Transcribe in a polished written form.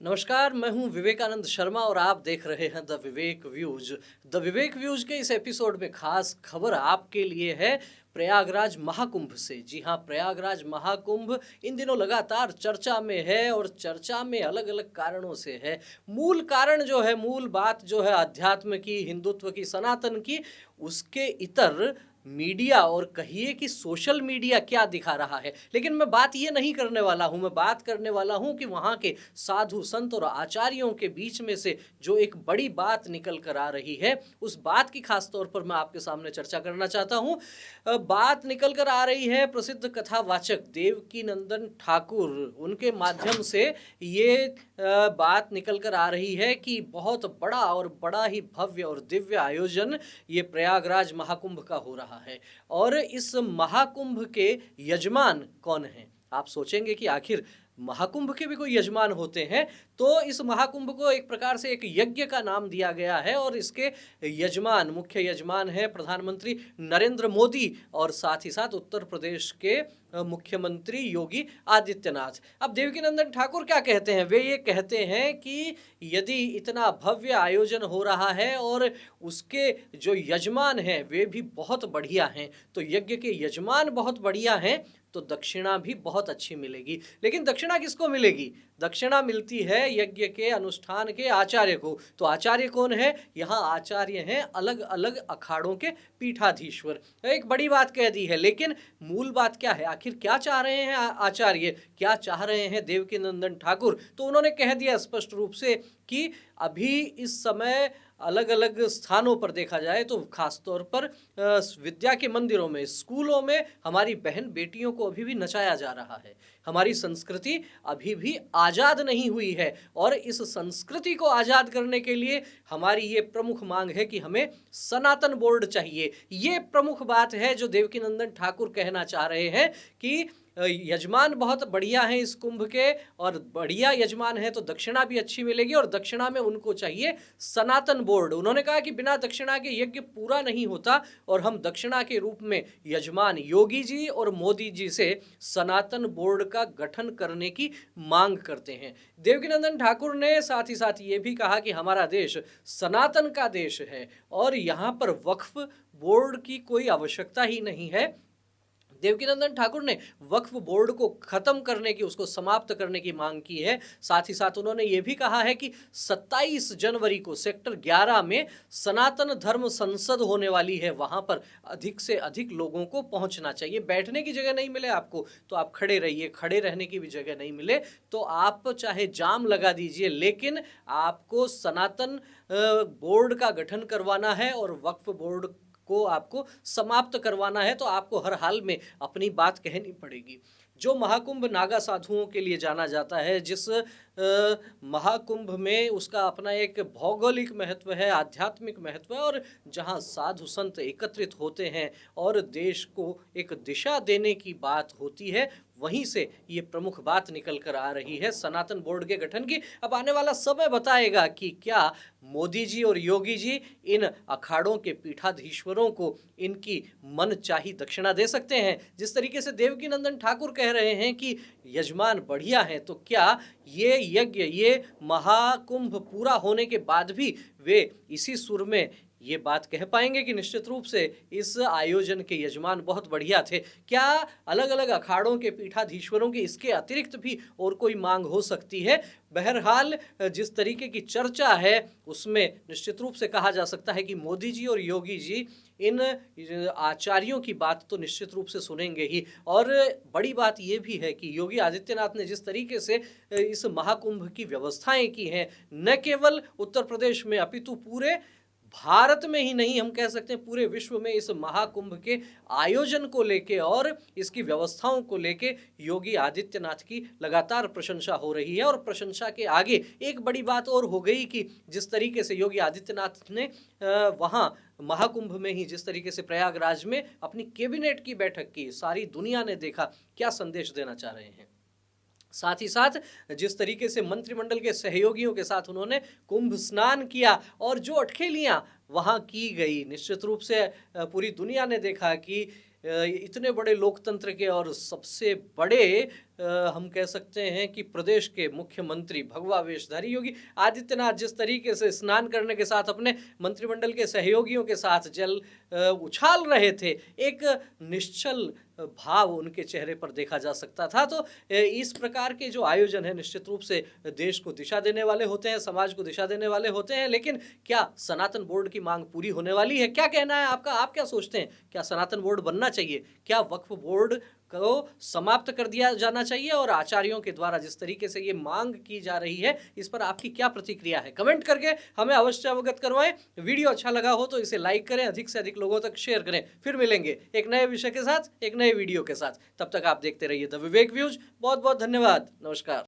नमस्कार, मैं हूं विवेकानंद शर्मा और आप देख रहे हैं the Vivek views. The Vivek views के इस एपिसोड में खास खबर आपके लिए है प्रयागराज महाकुंभ से। जी हां, प्रयागराज महाकुंभ इन दिनों लगातार चर्चा में है और चर्चा में अलग अलग कारणों से है। मूल कारण जो है, मूल बात जो है अध्यात्म की, हिंदुत्व की, सनातन की, उसके इतर मीडिया और कहिए कि सोशल मीडिया क्या दिखा रहा है। लेकिन मैं बात ये नहीं करने वाला हूं, मैं बात करने वाला हूं कि वहां के साधु संत और आचार्यों के बीच में से जो एक बड़ी बात निकल कर आ रही है, उस बात की खास तौर पर मैं आपके सामने चर्चा करना चाहता हूं। बात निकल कर आ रही है प्रसिद्ध कथावाचक देवकीनंदन ठाकुर, उनके माध्यम से ये बात निकल कर आ रही है कि बहुत बड़ा और बड़ा ही भव्य और दिव्य आयोजन ये प्रयागराज महाकुंभ का हो रहा है। और इस महाकुंभ के यजमान कौन हैं? आप सोचेंगे कि आखिर महाकुंभ के भी कोई यजमान होते हैं। तो इस महाकुंभ को एक प्रकार से एक यज्ञ का नाम दिया गया है और इसके यजमान, मुख्य यजमान है प्रधानमंत्री नरेंद्र मोदी और साथ ही साथ उत्तर प्रदेश के मुख्यमंत्री योगी आदित्यनाथ। अब देवकीनंदन ठाकुर क्या कहते हैं? वे ये कहते हैं कि यदि इतना भव्य आयोजन हो रहा है और उसके जो यजमान हैं वे भी बहुत बढ़िया हैं, तो यज्ञ के यजमान बहुत बढ़िया हैं, तो दक्षिणा भी बहुत अच्छी मिलेगी। लेकिन दक्षिणा किसको मिलेगी? दक्षिणा मिलती है यज्ञ के अनुष्ठान के आचार्य को। तो आचार्य कौन है? यहाँ आचार्य हैं अलग अलग अखाड़ों के पीठाधीश्वर। एक बड़ी बात कह दी है, लेकिन मूल बात क्या है? आखिर क्या चाह रहे हैं आचार्य, क्या चाह रहे हैं देवकीनंदन ठाकुर? तो उन्होंने कह दिया स्पष्ट रूप से कि अभी इस समय अलग अलग स्थानों पर देखा जाए तो खास तौर पर विद्या के मंदिरों में, स्कूलों में हमारी बहन बेटियों को अभी भी नचाया जा रहा है। हमारी संस्कृति अभी भी आज़ाद नहीं हुई है और इस संस्कृति को आज़ाद करने के लिए हमारी ये प्रमुख मांग है कि हमें सनातन बोर्ड चाहिए। ये प्रमुख बात है जो देवकीनंदन ठाकुर कहना चाह रहे हैं कि यजमान बहुत बढ़िया हैं इस कुंभ के, और बढ़िया यजमान है तो दक्षिणा भी अच्छी मिलेगी और दक्षिणा में उनको चाहिए सनातन बोर्ड। उन्होंने कहा कि बिना दक्षिणा के यज्ञ पूरा नहीं होता और हम दक्षिणा के रूप में यजमान योगी जी और मोदी जी से सनातन बोर्ड का गठन करने की मांग करते हैं। देवकीनंदन ठाकुर ने साथ ही साथ ये भी कहा कि हमारा देश सनातन का देश है और यहाँ पर वक्फ बोर्ड की कोई आवश्यकता ही नहीं है। देवकीनंदन ठाकुर ने वक्फ बोर्ड को खत्म करने की, उसको समाप्त करने की मांग की है। साथ ही साथ उन्होंने ये भी कहा है कि 27 जनवरी को सेक्टर 11 में सनातन धर्म संसद होने वाली है, वहां पर अधिक से अधिक लोगों को पहुंचना चाहिए। बैठने की जगह नहीं मिले आपको तो आप खड़े रहिए, खड़े रहने की भी जगह नहीं मिले तो आप चाहे जाम लगा दीजिए, लेकिन आपको सनातन बोर्ड का गठन करवाना है और वक्फ बोर्ड को आपको समाप्त करवाना है, तो आपको हर हाल में अपनी बात कहनी पड़ेगी। जो महाकुंभ नागा साधुओं के लिए जाना जाता है, जिस महाकुंभ में उसका अपना एक भौगोलिक महत्व है, आध्यात्मिक महत्व है और जहां साधु संत एकत्रित होते हैं और देश को एक दिशा देने की बात होती है, वहीं से ये प्रमुख बात निकल कर आ रही है सनातन बोर्ड के गठन की। अब आने वाला समय बताएगा कि क्या मोदी जी और योगी जी इन अखाड़ों के पीठाधीश्वरों को इनकी मनचाही दक्षिणा दे सकते हैं। जिस तरीके से देवकीनंदन ठाकुर कह रहे हैं कि यजमान बढ़िया हैं, तो क्या ये यज्ञ, ये महाकुंभ पूरा होने के बाद भी वे इसी सुर में ये बात कह पाएंगे कि निश्चित रूप से इस आयोजन के यजमान बहुत बढ़िया थे? क्या अलग अलग अखाड़ों के पीठाधीश्वरों की इसके अतिरिक्त भी और कोई मांग हो सकती है? बहरहाल जिस तरीके की चर्चा है उसमें निश्चित रूप से कहा जा सकता है कि मोदी जी और योगी जी इन आचार्यों की बात तो निश्चित रूप से सुनेंगे ही। और बड़ी बात ये भी है कि योगी आदित्यनाथ ने जिस तरीके से इस महाकुंभ की व्यवस्थाएं की हैं, न केवल उत्तर प्रदेश में अपितु पूरे भारत में ही नहीं, हम कह सकते हैं पूरे विश्व में इस महाकुंभ के आयोजन को लेके और इसकी व्यवस्थाओं को लेके योगी आदित्यनाथ की लगातार प्रशंसा हो रही है। और प्रशंसा के आगे एक बड़ी बात और हो गई कि जिस तरीके से योगी आदित्यनाथ ने वहाँ महाकुंभ में ही, जिस तरीके से प्रयागराज में अपनी कैबिनेट की बैठक की, सारी दुनिया ने देखा क्या संदेश देना चाह रहे हैं। साथ ही साथ जिस तरीके से मंत्रिमंडल के सहयोगियों के साथ उन्होंने कुंभ स्नान किया और जो अटखेलियां वहां की गई, निश्चित रूप से पूरी दुनिया ने देखा कि इतने बड़े लोकतंत्र के और सबसे बड़े हम कह सकते हैं कि प्रदेश के मुख्यमंत्री भगवा वेशधारी योगी आदित्यनाथ जिस तरीके से स्नान करने के साथ अपने मंत्रिमंडल के सहयोगियों के साथ जल उछाल रहे थे, एक निश्चल भाव उनके चेहरे पर देखा जा सकता था। तो इस प्रकार के जो आयोजन है निश्चित रूप से देश को दिशा देने वाले होते हैं, समाज को दिशा देने वाले होते हैं। लेकिन क्या सनातन बोर्ड की मांग पूरी होने वाली है? क्या कहना है आपका? आप क्या सोचते हैं? क्या सनातन बोर्ड बनना चाहिए? क्या वक्फ बोर्ड को समाप्त कर दिया जाना चाहिए? और आचार्यों के द्वारा जिस तरीके से ये मांग की जा रही है, इस पर आपकी क्या प्रतिक्रिया है? कमेंट करके हमें अवश्य अवगत करवाएं। वीडियो अच्छा लगा हो तो इसे लाइक करें, अधिक से अधिक लोगों तक शेयर करें। फिर मिलेंगे एक नए विषय के साथ, एक नए वीडियो के साथ। तब तक आप देखते रहिए द विवेक व्यूज। बहुत बहुत धन्यवाद। नमस्कार।